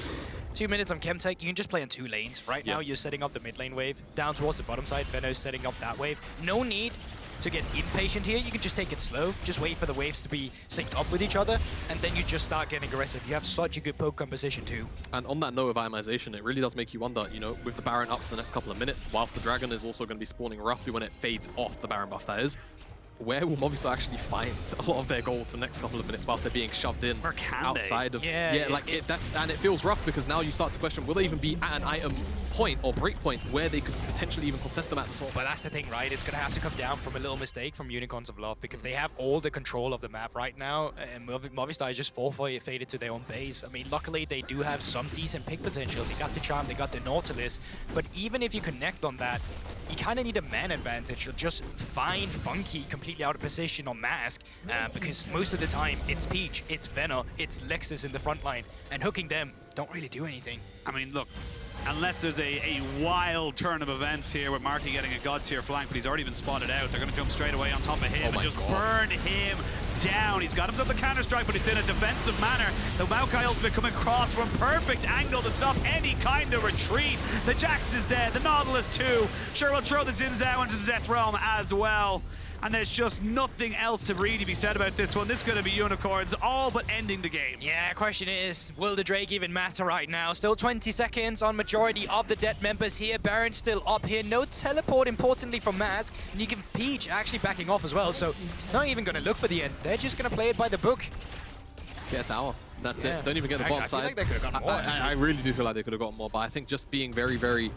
2 minutes on Chemtech, you can just play on 2 lanes. Right now, you're setting up the mid lane wave. Down towards the bottom side, Venour's setting up that wave. No need to get impatient here. You can just take it slow. Just wait for the waves to be synced up with each other, and then you just start getting aggressive. You have such a good poke composition too. And on that note of itemization, it really does make you wonder, you know, with the Baron up for the next couple of minutes, whilst the Dragon is also going to be spawning roughly when it fades off, the Baron buff that is, where will Movistar actually find a lot of their gold for the next couple of minutes whilst they're being shoved in outside of... Yeah, and it feels rough, because now you start to question, will they even be at an item point or break point where they could potentially even contest them at the soul? But that's the thing, right? It's going to have to come down from a little mistake from Unicorns of Love, because they have all the control of the map right now, and Movistar is just faded to their own base. I mean, luckily they do have some decent pick potential. They got the Charm, they got the Nautilus, but even if you connect on that, you kind of need a man advantage, or just find Funky completely out of position on Mask, because most of the time it's Peach, it's Venour, it's Lekcyc in the front line, and hooking them don't really do anything. I mean, look, unless there's a wild turn of events here with Marky getting a god tier flank, but he's already been spotted out. They're going to jump straight away on top of him and just burn him down. He's got himself the counter strike, but he's in a defensive manner. The Maokai ultimate coming across from perfect angle to stop any kind of retreat. The Jax is dead, the Nautilus too. Sure, we'll throw the Xin Zhao into the death realm as well. and there's just nothing else to really be said about this one. This is going to be Unicorns all but ending the game. Yeah, question is, will the Drake even matter right now? Still 20 seconds on majority of the dead members here. Baron's still up here. No teleport, importantly, from Mask. And you can Peach actually backing off as well, so not even going to look for the end. They're just going to play it by the book. Get a tower. That's it. Don't even get the bottom side. I feel like they could have gotten more. I really do feel like they could have gotten more, but I think just being very, very,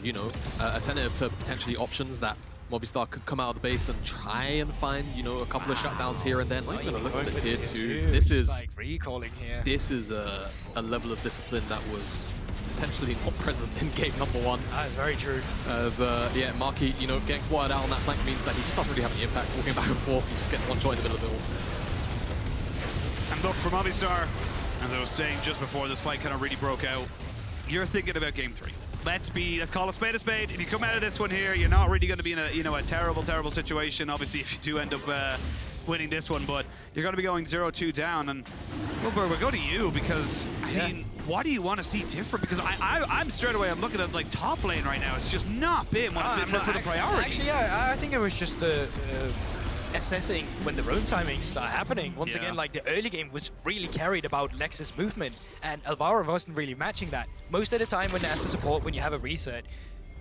you know, attentive to potentially options that Movistar could come out of the base and try and find, you know, a couple of shutdowns here and then. Not even look at the tier 2. This is like recalling here. This is a level of discipline that was potentially not present in game number 1. That is very true. As yeah, Marky, you know, getting spotted out on that flank means that he just doesn't really have any impact. Walking back and forth, he just gets one shot in the middle of it all. And look, for Movistar, as I was saying just before this fight kind of really broke out, you're thinking about game 3. Let's call a spade a spade. If you come out of this one here, you're not really going to be in a, you know, a terrible, terrible situation. Obviously, if you do end up winning this one, but you're going to be going 0-2 down. And Wilbur, we'll go to you because, I mean, what do you want to see different? Because I'm straight away, I'm looking at like top lane right now. It's just not been one for the priority. Actually, yeah, I think it was just the assessing when the roam timings are happening. Once again, like the early game was really carried about Lekcyc's movement, and Alvaro wasn't really matching that. Most of the time when as a support, when you have a reset,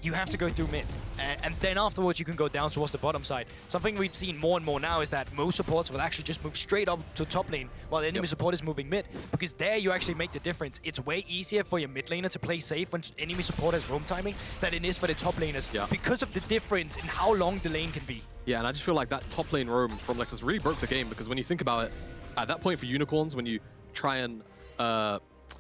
you have to go through mid, and then afterwards you can go down towards the bottom side. Something we've seen more and more now is that most supports will actually just move straight up to top lane while the enemy support is moving mid, because there you actually make the difference. It's way easier for your mid laner to play safe when enemy support has roam timing than it is for the top laners, because of the difference in how long the lane can be. Yeah, and I just feel like that top lane roam from Lekcyc really broke the game, because when you think about it, at that point for Unicorns, when you try and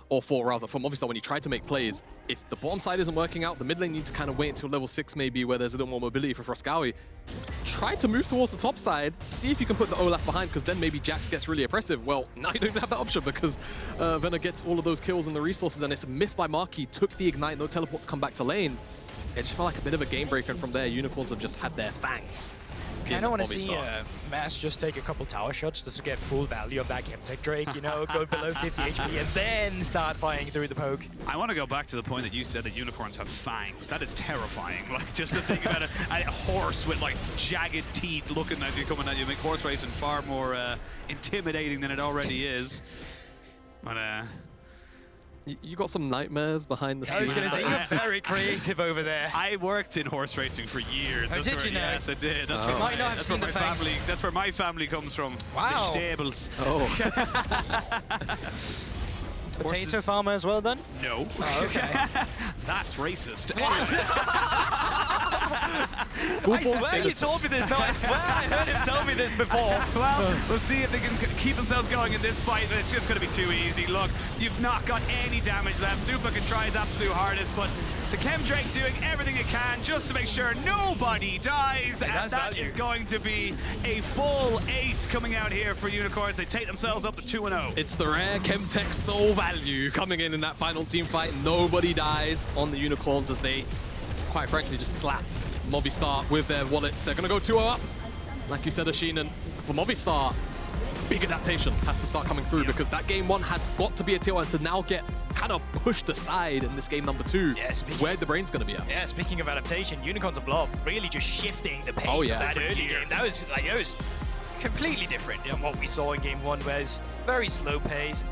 or for Movistar, when you try to make plays, if the bottom side isn't working out, the mid lane needs to kind of wait until level 6 maybe, where there's a little more mobility for Fresskowy. Try to move towards the top side, see if you can put the Olaf behind, because then maybe Jax gets really oppressive. Well, now you don't even have that option, because Venour gets all of those kills and the resources, and it's missed by Marky, took the ignite, no teleport to come back to lane. It just felt like a bit of a game breaker, and from there, Unicorns have just had their fangs. I kind of want to see Mass just take a couple tower shots just to get full value of that Chemtech Drake, you know, go below 50 HP and then start firing through the poke. I want to go back to the point that you said that Unicorns have fangs. That is terrifying. Like, just to think about a horse with, like, jagged teeth looking at you, coming at you, make horse racing far more intimidating than it already is. But, You got some nightmares behind the scenes. I was going to say, you're very creative over there. I worked in horse racing for years. Oh, did you know? Yes, I did. That's where might not have seen the family. That's where my family comes from. Wow. The stables. Oh. Potato farmer as well, then? No. Oh, okay. That's racist. I swear you told me this. No, I swear I heard him tell me this before. Well, we'll see if they can keep themselves going in this fight. It's just going to be too easy. Look, you've not got any damage left. Supa can try his absolute hardest, but the Chemdrake doing everything it can just to make sure nobody dies. And that is going to be a full ace coming out here for Unicorns. They take themselves up to 2-0. It's the rare Chemtech soul value coming in that final team fight. Nobody dies on the Unicorns as they, quite frankly, just slap Movistar with their wallets. They're going to go 2-0 up. Like you said, Ashin, and for Movistar, big adaptation has to start coming through, because that game 1 has got to be a tier 1 to now get kind of pushed aside in this game number 2, where the brain's going to be at. Yeah, speaking of adaptation, Unicorns of Love really just shifting the pace of that early game. That was like, it was completely different than what we saw in game 1, where it's very slow-paced,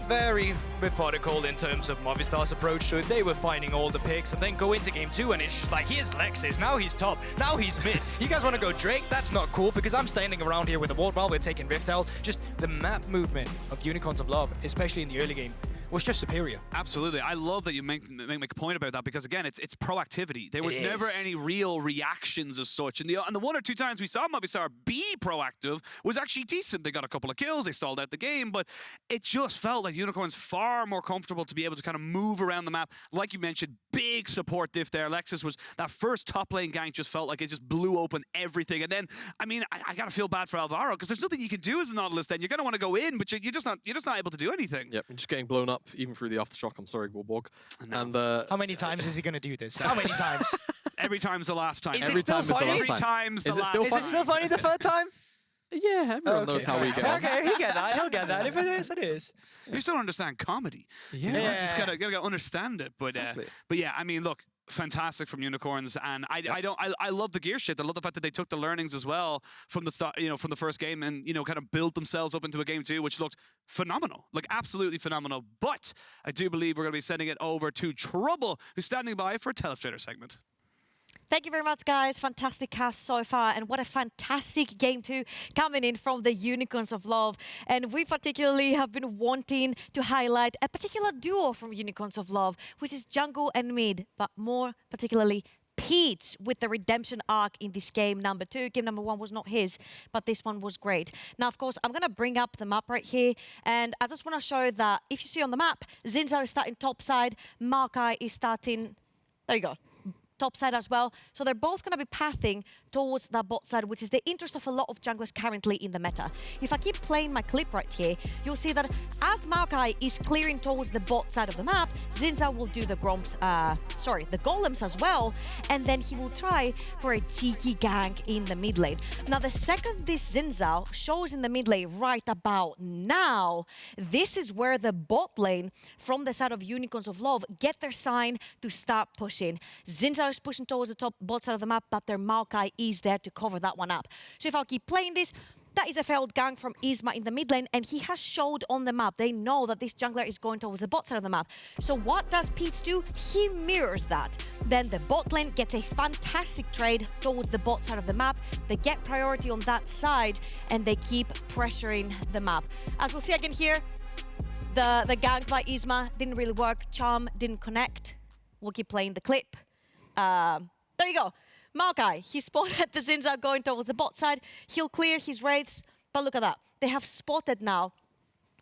very methodical in terms of Movistar's approach to it. They were finding all the picks, and then go into game 2 and it's just like, here's Lekcyc, now he's top, now he's mid. You guys want to go Drake? That's not cool, because I'm standing around here with a ward while we're taking Rift Hell. Just the map movement of Unicorns of Love, especially in the early game, was just superior. Absolutely. I love that you make a point about that, because again, it's proactivity. There was never any real reactions as such. And the 1 or 2 times we saw Movistar be proactive was actually decent. They got a couple of kills, they stalled out the game, but it just felt like Unicorns far more comfortable to be able to kind of move around the map. Like you mentioned, big support diff there. Lekcyc was that first top lane gank, just felt like it just blew open everything. And then, I mean, I gotta feel bad for Alvaro, because there's nothing you can do as a Nautilus then. You're gonna want to go in, but you're just not able to do anything. Yep, you're just getting blown up even through the aftershock. I'm sorry, Wilborg. And how many times is he going to do this? How many times? Every time's the last time. Is it still funny? Every time's the last time. Is it still funny the third time? Yeah, everyone knows how we get on. Okay, he'll get that. He'll get that. If it is, it is. You still don't understand comedy. Yeah. You know, just gotta understand it. But Exactly. But yeah, I mean, look, fantastic from Unicorns, and I love the gear shift. I love the fact that they took the learnings as well from the start, from the first game, and kind of built themselves up into a game 2, which looked phenomenal, like absolutely phenomenal. But I do believe we're going to be sending it over to Trouble, who's standing by for a Telestrator segment. Thank you very much, guys. Fantastic cast so far, and what a fantastic game 2 coming in from the Unicorns of Love. And we particularly have been wanting to highlight a particular duo from Unicorns of Love, which is jungle and mid, but more particularly Peach with the redemption arc in this game number 2. Game number 1 was not his, but this one was great. Now, of course, I'm going to bring up the map right here, and I just want to show that if you see on the map, Zhao is starting top side, Maokai is starting, there you go, top side as well. So they're both going to be pathing towards that bot side, which is the interest of a lot of junglers currently in the meta. If I keep playing my clip right here, you'll see that as Maokai is clearing towards the bot side of the map, Zhao will do the golems as well, and then he will try for a cheeky gank in the mid lane. Now, the second this Zhao shows in the mid lane right about now, this is where the bot lane from the side of Unicorns of Love get their sign to start pushing. Zhao is pushing towards the top bot side of the map, but their Maokai is there to cover that one up. So if I'll keep playing this, that is a failed gank from Isma in the mid lane, and he has showed on the map. They know that this jungler is going towards the bot side of the map. So what does Peach do? He mirrors that. Then the bot lane gets a fantastic trade towards the bot side of the map. They get priority on that side, and they keep pressuring the map. As we'll see again here, the gank by Isma didn't really work. Charm didn't connect. We'll keep playing the clip. There you go. Maokai, he spotted the Zhao going towards the bot side. He'll clear his wraiths, but look at that. They have spotted now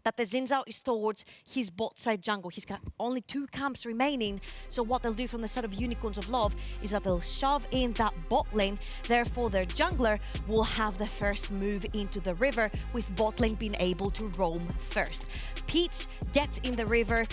that the Zhao is towards his bot side jungle. He's got only 2 camps remaining. So what they'll do from the side of Unicorns of Love is that they'll shove in that bot lane. Therefore, their jungler will have the first move into the river, with bot lane being able to roam first. Peach gets in the river,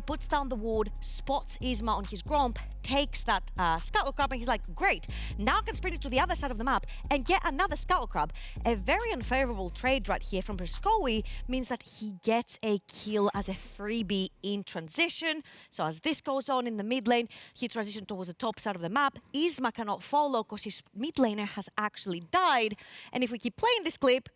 puts down the ward, spots Isma on his gromp, takes that Scuttle Crab, and he's like, great, now I can sprint it to the other side of the map and get another Scuttle Crab. A very unfavorable trade right here from Fresskowy means that he gets a kill as a freebie in transition. So as this goes on in the mid lane, he transitioned towards the top side of the map. Isma cannot follow because his mid laner has actually died. And if we keep playing this clip,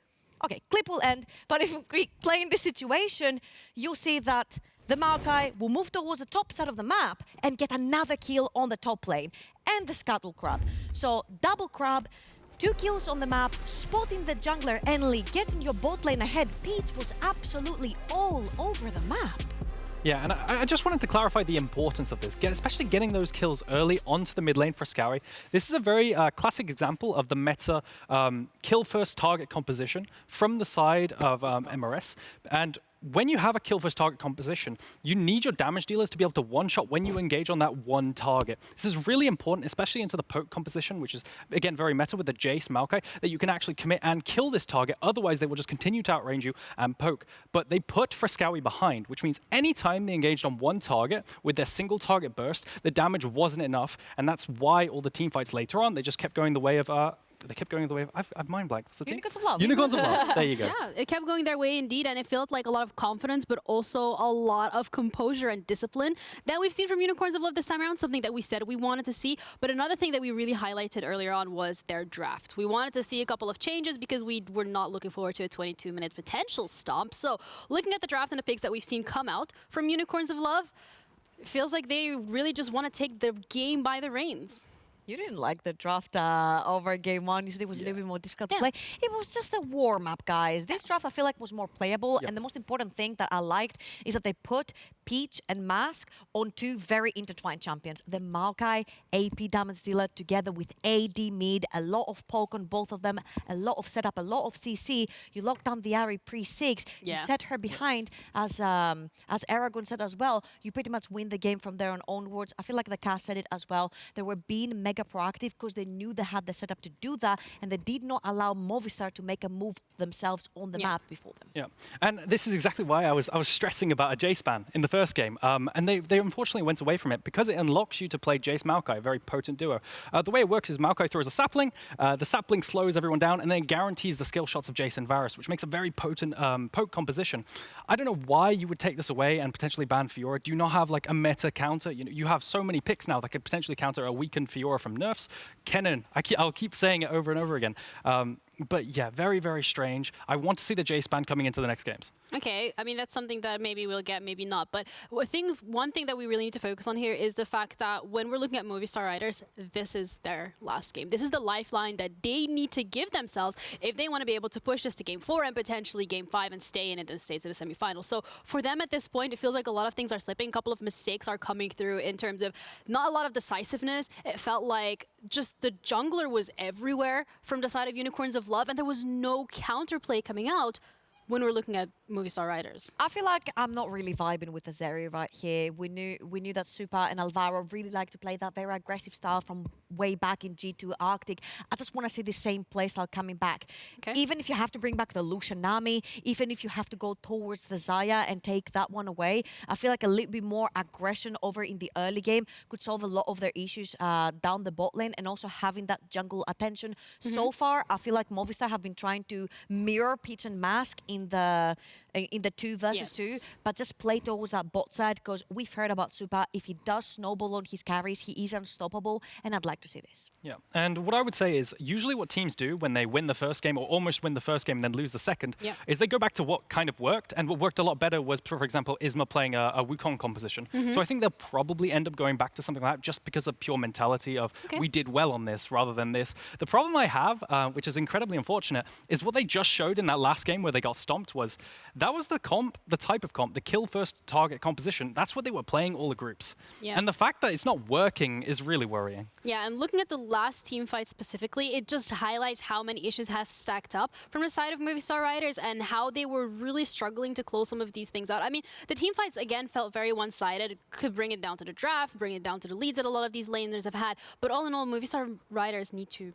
okay, clip will end, but if we play in this situation, you'll see that the Maokai will move towards the top side of the map and get another kill on the top lane, and the Scuttle Crab. So double crab, 2 kills on the map, spotting the jungler early, getting your bot lane ahead. Peach was absolutely all over the map. Yeah, and I just wanted to clarify the importance of this, especially getting those kills early onto the mid lane for Fresskowy. This is a very classic example of the meta kill first target composition from the side of MRS. And when you have a kill first target composition, you need your damage dealers to be able to one-shot when you engage on that one target. This is really important, especially into the poke composition, which is, again, very meta with the Jayce, Maokai, that you can actually commit and kill this target. Otherwise, they will just continue to outrange you and poke. But they put Fresskowy behind, which means anytime they engaged on one target with their single target burst, the damage wasn't enough. And that's why all the team fights later on, they just kept going the way of... They kept going the way of... I've mind blanked. What's the Unicorns of Love. Unicorns of Love. There you go. Yeah, it kept going their way indeed, and it felt like a lot of confidence, but also a lot of composure and discipline that we've seen from Unicorns of Love this time around, something that we said we wanted to see. But another thing that we really highlighted earlier on was their draft. We wanted to see a couple of changes because we were not looking forward to a 22-minute potential stomp. So looking at the draft and the picks that we've seen come out from Unicorns of Love, it feels like they really just want to take the game by the reins. You didn't like the draft over game 1. You said it was a little bit more difficult to play. It was just a warm-up, guys. This draft, I feel like, was more playable. And the most important thing that I liked is that they put Peach and Mask on 2 very intertwined champions. The Maokai AP damage dealer together with AD mid. A lot of poke on both of them. A lot of setup, a lot of CC. You lock down the Ahri pre-6. You set her behind, as Aragon said as well. You pretty much win the game from there on onwards. I feel like the cast said it as well. They were being mega mega proactive because they knew they had the setup to do that, and they did not allow Movistar to make a move themselves on the map before them. Yeah, and this is exactly why I was stressing about a Jayce ban in the first game, and they unfortunately went away from it because it unlocks you to play Jayce Maokai, a very potent duo. The way it works is Maokai throws a sapling, the sapling slows everyone down, and then guarantees the skill shots of Jayce and Varus, which makes a very potent poke composition. I don't know why you would take this away and potentially ban Fiora. Do you not have like a meta counter? You know, you have so many picks now that could potentially counter a weakened Fiora from nerfs. Kennen, I'll keep saying it over and over again. But yeah, very, very strange. I want to see the Jayce ban coming into the next games. Okay, I mean, that's something that maybe we'll get, maybe not. But one thing that we really need to focus on here is the fact that when we're looking at Movistar Riders, this is their last game. This is the lifeline that they need to give themselves if they want to be able to push this to Game 4 and potentially Game 5 and stay in it and stay to the semifinals. So for them at this point, it feels like a lot of things are slipping. A couple of mistakes are coming through in terms of not a lot of decisiveness. It felt like just the jungler was everywhere from the side of Unicorns of Love, and there was no counterplay coming out when we're looking at Movistar Riders. I feel like I'm not really vibing with the Zeri right here. We knew that Supa and Alvaro really like to play that very aggressive style from way back in G2 Arctic. I just want to see the same playstyle coming back. Okay. Even if you have to bring back the Lucian Nami, even if you have to go towards the Xayah and take that one away, I feel like a little bit more aggression over in the early game could solve a lot of their issues down the bot lane, and also having that jungle attention. So far, I feel like Movistar have been trying to mirror Peach and Mask in the 2 versus 2, but just play towards that bot side, because we've heard about Supa. If he does snowball on his carries, he is unstoppable, and I'd like to see this. Yeah, and what I would say is usually what teams do when they win the first game or almost win the first game and then lose the second is they go back to what kind of worked, and what worked a lot better was, for example, Isma playing a Wukong composition. So I think they'll probably end up going back to something like that just because of pure mentality of we did well on this rather than this. The problem I have, which is incredibly unfortunate, is what they just showed in that last game where they got stomped was that was the type of comp, the kill first target composition. That's what they were playing all the groups. And the fact that it's not working is really worrying. Yeah, and looking at the last team fight specifically, it just highlights how many issues have stacked up from the side of Movistar Riders and how they were really struggling to close some of these things out. I mean, the team fights, again, felt very one-sided. Could bring it down to the draft, bring it down to the leads that a lot of these laners have had. But all in all, Movistar Riders need to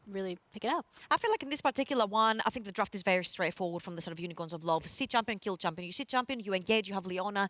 really pick it up. I feel like in this particular one, I think the draft is very straightforward from the sort of Unicorns of Love. See champion, kill champion. You see champion, you engage, you have Leona,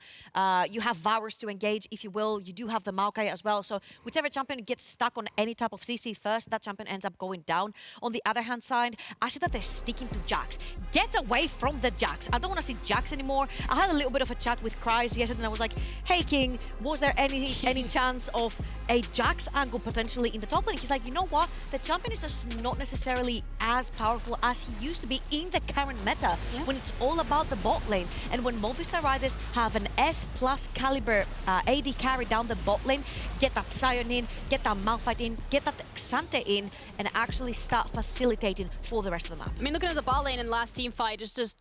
you have Varus to engage, if you will. You do have the Maokai as well. So whichever champion gets stuck on any type of CC first, that champion ends up going down. On the other hand side, I see that they're sticking to Jax. Get away from the Jax. I don't want to see Jax anymore. I had a little bit of a chat with Kryze yesterday, and I was like, hey King, was there any chance of a Jax angle potentially in the top lane? He's like, you know what? The champion is just not necessarily as powerful as he used to be in the current meta when it's all about the bot lane. And when Movistar Riders have an S+ caliber AD carry down the bot lane, get that Sion in, get that Malphite in, get that Xante in, and actually start facilitating for the rest of the map. I mean, looking at the bot lane in last team fight, it's just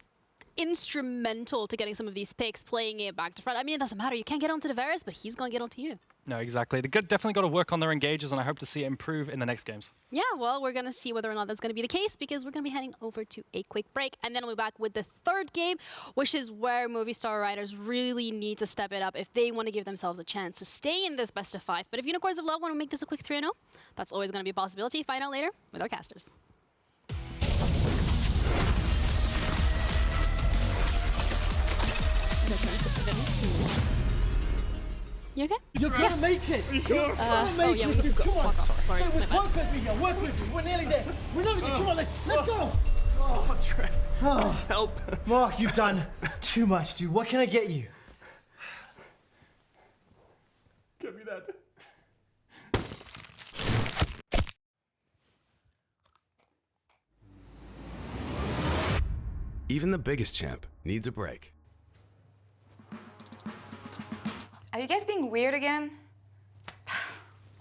instrumental to getting some of these picks, playing it back to front. I mean, it doesn't matter. You can't get onto the Varus, but he's going to get onto you. No, exactly. They definitely got to work on their engages, and I hope to see it improve in the next games. Yeah, well, we're going to see whether or not that's going to be the case, because we're going to be heading over to a quick break, and then we'll be back with the third game, which is where Movistar Riders really need to step it up if they want to give themselves a chance to stay in this best of 5. But if Unicorns of Love want to make this a quick 3-0, that's always going to be a possibility. Find out later with our casters. You okay? You're gonna make it! You're gonna make yeah, we need to go. Come on! Sorry, Stay my with, bad. work with me, yo! Work with me! We're nearly there! We're nearly there! Come on, let's go! Oh, Trev. Help. Mark, you've done too much, dude. What can I get you? Give me that. Even the biggest champ needs a break. Are you guys being weird again?